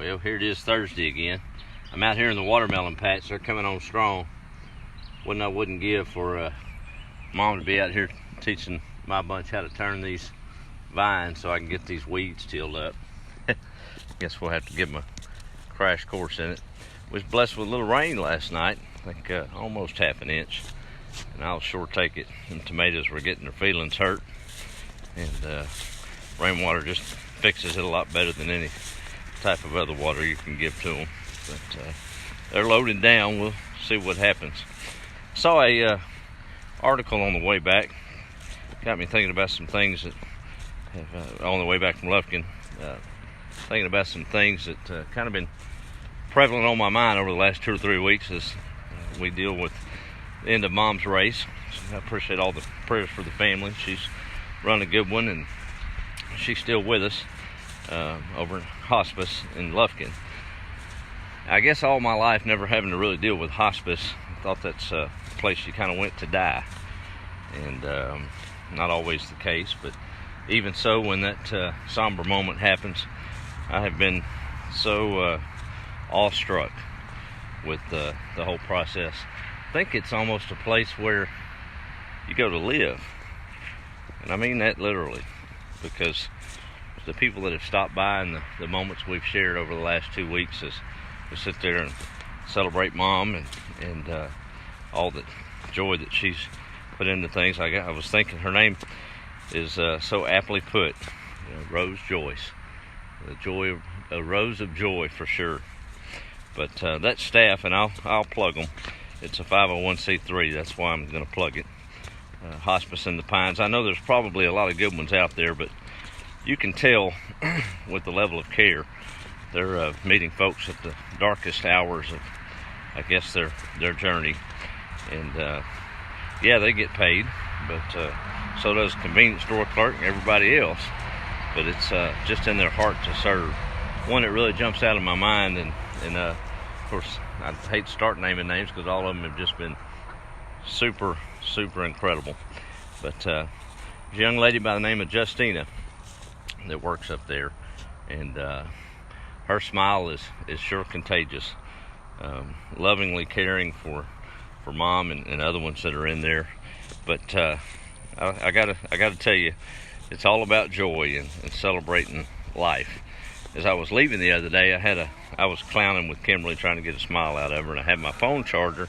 Well, here it is Thursday again. I'm out here in the watermelon patch. They're coming on strong. What I wouldn't give for Mom to be out here teaching my bunch how to turn these vines so I can get these weeds tilled up. Guess we'll have to give them a crash course in it. Was blessed with a little rain last night, I think almost half an inch, and I'll sure take it. Them tomatoes were getting their feelings hurt, and rainwater just fixes it a lot better than any type of other water you can give to them. But they're loading down. We'll see what happens. Saw a article on the way back. Got me thinking about some things that have, on the way back from Lufkin, thinking about some things that kind of been prevalent on my mind over the last 2 or 3 weeks as we deal with the end of Mom's race. I appreciate all the prayers for the family. She's run a good one, and she's still with us over in Hospice in Lufkin. I guess all my life never having to really deal with hospice, I thought that's a place you kind of went to die, and not always the case, but even so, when that somber moment happens, I have been so awestruck with the whole process. I think it's almost a place where you go to live, and I mean that literally, because the people that have stopped by and the moments we've shared over the last 2 weeks as we sit there and celebrate Mom and all the joy that she's put into things. I was thinking her name is so aptly put, Rose Joyce, a rose of joy for sure. But that staff, and I'll plug them. It's a 501c3. That's why I'm going to plug it. Hospice in the Pines. I know there's probably a lot of good ones out there, but you can tell with the level of care. They're meeting folks at the darkest hours of, I guess, their journey. And yeah, they get paid, but so does convenience store clerk and everybody else. But it's just in their heart to serve. One that really jumps out of my mind, and of course, I hate to start naming names because all of them have just been super, super incredible. But there's a young lady by the name of Justina that works up there, and her smile is sure contagious. Lovingly caring for Mom and other ones that are in there. But I gotta tell you, it's all about joy and celebrating life. As I was leaving the other day, I was clowning with Kimberly, trying to get a smile out of her, and I had my phone charger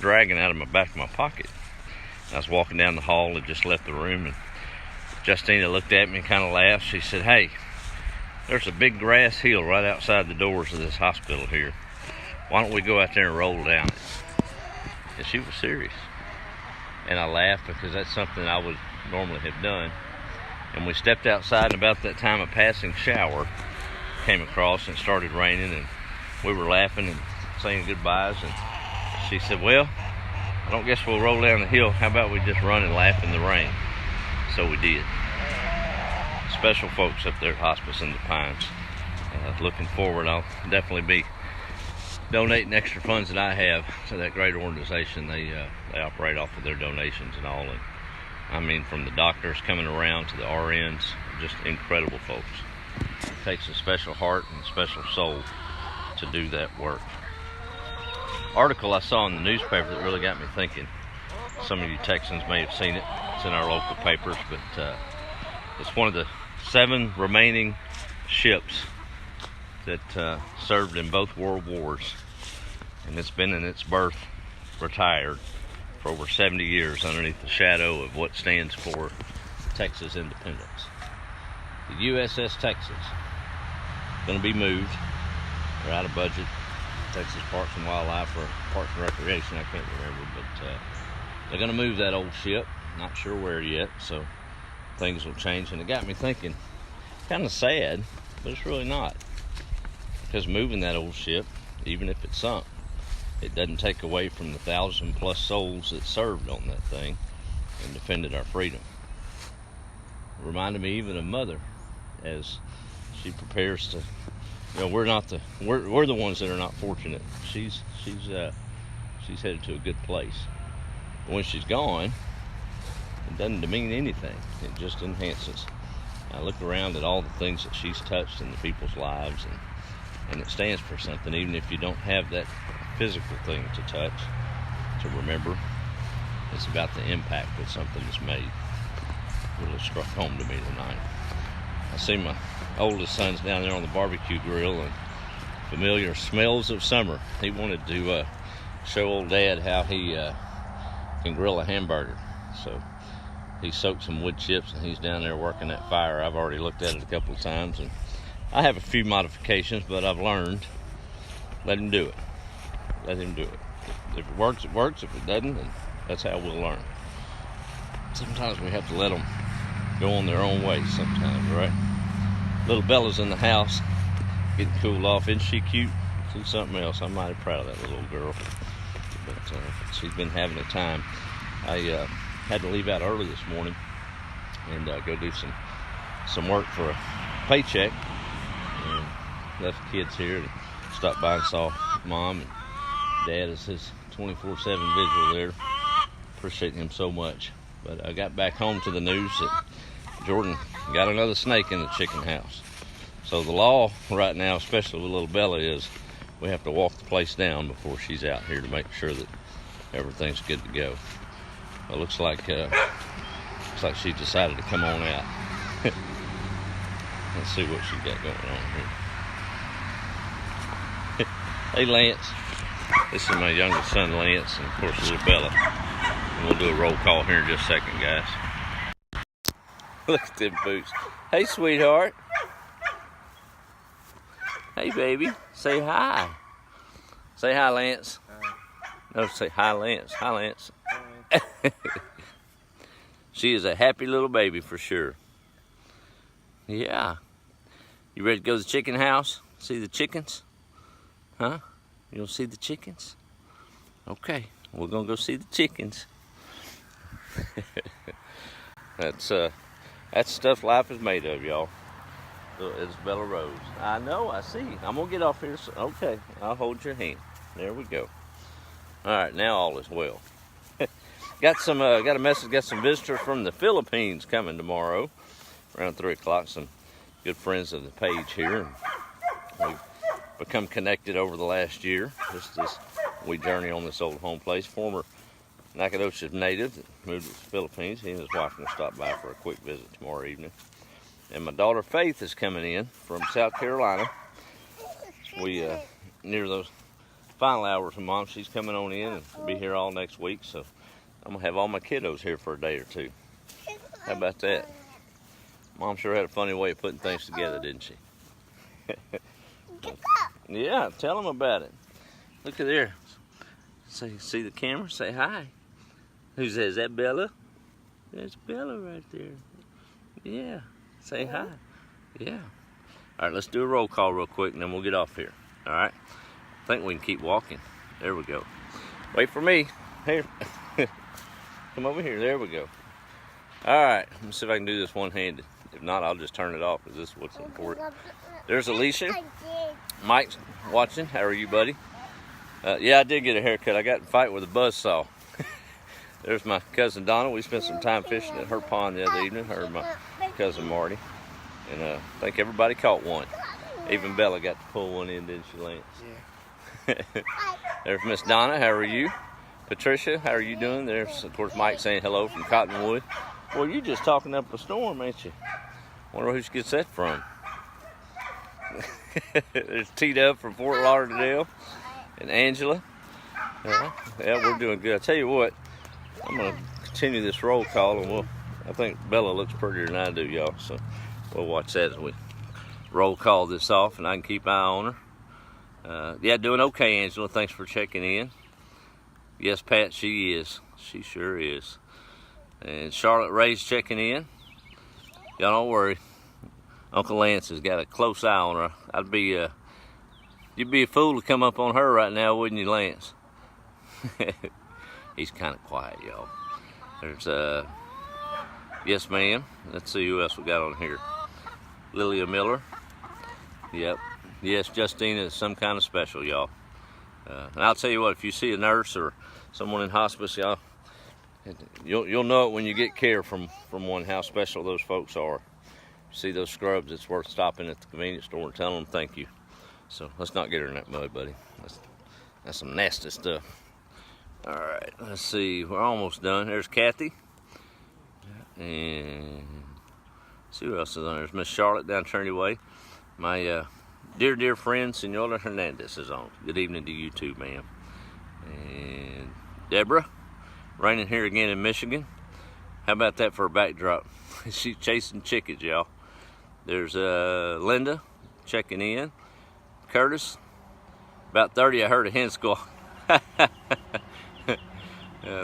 dragging out of my back of my pocket. I was walking down the hall and just left the room, and Justina looked at me and kind of laughed. She said, "Hey, there's a big grass hill right outside the doors of this hospital here. Why don't we go out there and roll down it?" And she was serious. And I laughed because that's something I would normally have done. And we stepped outside, and about that time a passing shower came across, and it started raining, and we were laughing and saying goodbyes, and she said, "Well, I don't guess we'll roll down the hill. How about we just run and laugh in the rain?" So we did. Special folks up there at Hospice in the Pines. Looking forward, I'll definitely be donating extra funds that I have to that great organization. They operate off of their donations and all, and I mean, from the doctors coming around to the RNs, just incredible folks. It takes a special heart and a special soul to do that work. Article I saw in the newspaper that really got me thinking. Some of you Texans may have seen it. It's in our local papers, but it's one of the 7 remaining ships that served in both World Wars, and it's been in its berth retired for over 70 years underneath the shadow of what stands for Texas independence. The USS Texas, going to be moved. They're out of budget. Texas Parks and Wildlife or Parks and Recreation, I can't remember, but they're going to move that old ship. Not sure where yet, so things will change. And it got me thinking, kind of sad, but it's really not, because moving that old ship, even if it's sunk, it doesn't take away from the 1,000+ souls that served on that thing and defended our freedom. It reminded me even of Mother as she prepares to, we're the ones that are not fortunate. She's headed to a good place. But when she's gone, it doesn't demean anything. It just enhances. I look around at all the things that she's touched in the people's lives, and and it stands for something, even if you don't have that physical thing to touch, to remember. It's about the impact that something is made. Really struck home to me tonight. I see my oldest son's down there on the barbecue grill, and familiar smells of summer. He wanted to show old Dad how he can grill a hamburger. So he soaked some wood chips, and he's down there working that fire. I've already looked at it a couple of times, and I have a few modifications, but I've learned, let him do it. Let him do it. If it works, it works. If it doesn't, then that's how we'll learn. Sometimes we have to let them go on their own way sometimes, right? Little Bella's in the house, getting cooled off. Isn't she cute? She's something else. I'm mighty proud of that little girl. But she's been having a time. I had to leave out early this morning and go do some work for a paycheck. And left the kids here and stopped by and saw Mom and Dad as his 24/7 visual there. Appreciate him so much. But I got back home to the news that Jordan got another snake in the chicken house. So the law right now, especially with little Bella, is we have to walk the place down before she's out here to make sure that everything's good to go. It looks like she decided to come on out. Let's see what she's got going on here. Hey, Lance. This is my youngest son, Lance, and of course little Bella. And we'll do a roll call here in just a second, guys. Look at them boots. Hey, sweetheart. Hey, baby. Say hi. Say hi, Lance. Hi. No, say hi, Lance. Hi, Lance. Hi. She is a happy little baby for sure. Yeah. You ready to go to the chicken house? See the chickens? Huh? You gonna see the chickens? Okay, we're gonna go see the chickens. That's stuff life is made of, y'all. It's Bella Rose. I know, I see. I'm gonna get off here. Okay, I'll hold your hand. There we go. All right, now all is well. Got a message. Got some visitors from the Philippines coming tomorrow, around 3 o'clock. Some good friends of the page here. We've become connected over the last year. Just as we journey on this old home place. Former Nacogdoches native that moved to the Philippines. He and his wife are gonna stop by for a quick visit tomorrow evening. And my daughter Faith is coming in from South Carolina. We near those final hours of Mom. She's coming on in and will be here all next week. So I'm gonna have all my kiddos here for a day or two. How about that? Mom sure had a funny way of putting things together, didn't she? Yeah, tell them about it. Look at there. See the camera? Say hi. Who's that? Is that Bella? There's Bella right there. Yeah. Say hi. Yeah. All right, let's do a roll call real quick and then we'll get off here. All right? I think we can keep walking. There we go. Wait for me. Here. Come over here. There we go. All right. Let me see if I can do this one-handed. If not, I'll just turn it off because this is what's important. There's Alicia. Mike's watching. How are you, buddy? Yeah, I did get a haircut. I got in a fight with a buzzsaw. There's my cousin Donna. We spent some time fishing at her pond the other evening. Her and my cousin Marty. And I think everybody caught one. Even Bella got to pull one in, didn't she, Lance? Yeah. There's Miss Donna. How are you? Patricia, how are you doing? There's, of course, Mike saying hello from Cottonwood. Well, you just talking up a storm, ain't you? Wonder who she gets that from. There's T-Dub from Fort Lauderdale. And Angela. Yeah, we're doing good. I tell you what, I'm going to continue this roll call, and I think Bella looks prettier than I do, y'all. So we'll watch that as we roll call this off, and I can keep an eye on her. Yeah, doing okay, Angela. Thanks for checking in. Yes, Pat, she is. She sure is. And Charlotte Ray's checking in. Y'all don't worry. Uncle Lance has got a close eye on her. You'd be a fool to come up on her right now, wouldn't you, Lance? He's kind of quiet, y'all. There's, yes, ma'am. Let's see who else we got on here. Lilia Miller. Yep. Yes, Justina is some kind of special, y'all. And I'll tell you what, if you see a nurse or someone in hospice, y'all, you'll know it when you get care from one, how special those folks are. You see those scrubs, it's worth stopping at the convenience store and telling them thank you. So let's not get her in that mud, buddy. That's some nasty stuff. All right, let's see. We're almost done. There's Kathy. And see who else is on there. There's Miss Charlotte down Trinity Way. My dear friend, Senora Hernandez is on. Good evening to you too, ma'am. And Deborah, raining here again in Michigan. How about that for a backdrop? She's chasing chickens, y'all. There's Linda checking in. Curtis, about 30, I heard a hen squawk.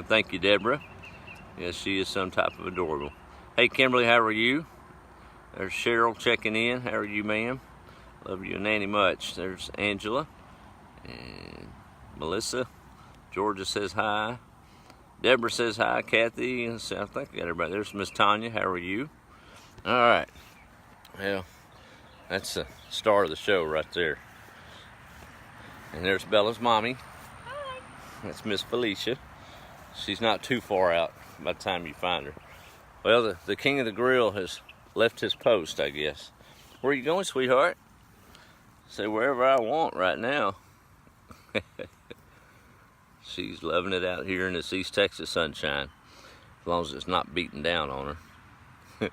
Thank you, Deborah. Yes, she is some type of adorable. Hey, Kimberly, how are you? There's Cheryl checking in. How are you, ma'am? Love you and Nanny much. There's Angela and Melissa. Georgia says hi. Deborah says hi. Kathy. I think I got everybody. There's Miss Tanya. How are you? All right. Well, that's the start of the show right there. And there's Bella's mommy. Hi. That's Miss Felicia. She's not too far out by the time you find her. Well, the king of the grill has left his post, I guess. Where are you going, sweetheart? Say wherever I want right now. She's loving it out here in this East Texas sunshine, as long as it's not beating down on her.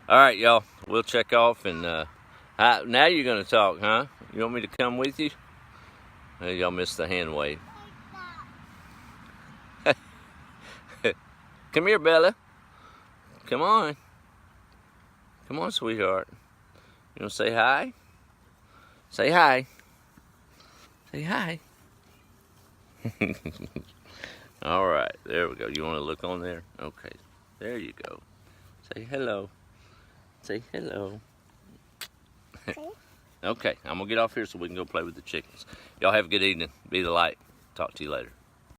All right, y'all, we'll check off, and now you're gonna talk, huh? You want me to come with you? Y'all missed the hand wave. Come here, Bella. Come on. Come on, sweetheart. You want to say hi? Say hi. Say hi. All right, there we go. You want to look on there? Okay, there you go. Say hello. Say hello. Okay, I'm going to get off here so we can go play with the chickens. Y'all have a good evening. Be the light. Talk to you later.